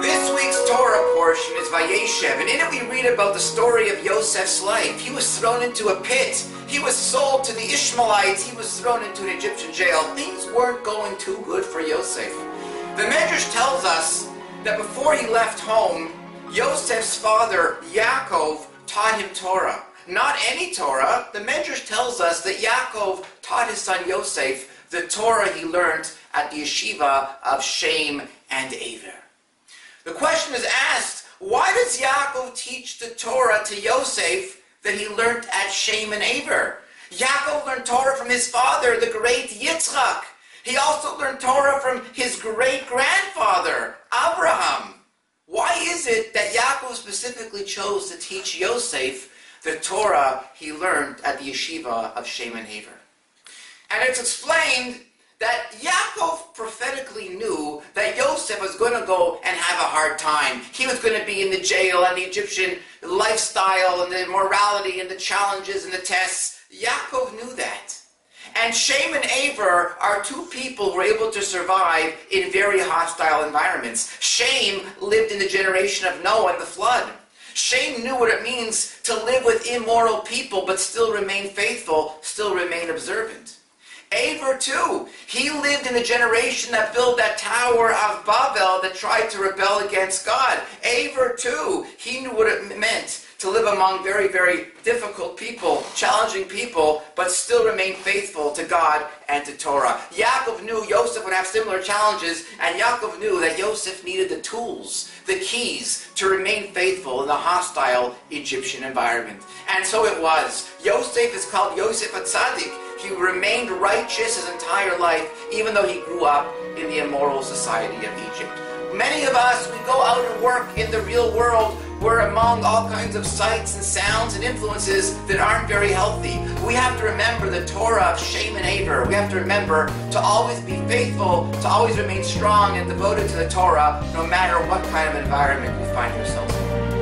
This week's Torah portion is Vayeshev, and in it we read about the story of Yosef's life. He was thrown into a pit. He was sold to the Ishmaelites. He was thrown into an Egyptian jail. Things weren't going too good for Yosef. The Medrash tells us that before he left home, Yosef's father, Yakov, taught him Torah. Not any Torah. The Medrash tells us that Yakov taught his son Yosef the Torah he learned at the yeshiva of Shem and Eber. The question is asked, why does Yakov teach the Torah to Yosef that he learned at Shem and Eber? Yakov learned Torah from his father, the great Yitzchak. He also learned Torah from his great-grandfather, Abraham. Why is it that Yakov specifically chose to teach Yosef the Torah he learned at the yeshiva of Shem and Eber? And it's explained that Yakov prophetically knew that Yosef was going to go and have a hard time. He was going to be in the jail and the Egyptian lifestyle and the morality and the challenges and the tests. Yakov knew that. And Shem and Eber are two people who were able to survive in very hostile environments. Shem lived in the generation of Noah and the flood. Shem knew what it means to live with immoral people but still remain faithful, still remain observant. Eber too, he lived in the generation that built that Tower of Babel that tried to rebel against God. Eber too, he knew what it meant to live among very, very difficult people, challenging people, but still remain faithful to God and to Torah. Yakov knew Yosef would have similar challenges, and Yakov knew that Yosef needed the tools, the keys, to remain faithful in the hostile Egyptian environment. And so it was. Yosef is called Yosef HaTzadik. He remained righteous his entire life, even though he grew up in the immoral society of Egypt. Many of us, we go out and work in the real world. We're among all kinds of sights and sounds and influences that aren't very healthy. We have to remember the Torah of Shem and Eber. We have to remember to always be faithful, to always remain strong and devoted to the Torah, no matter what kind of environment we find ourselves in.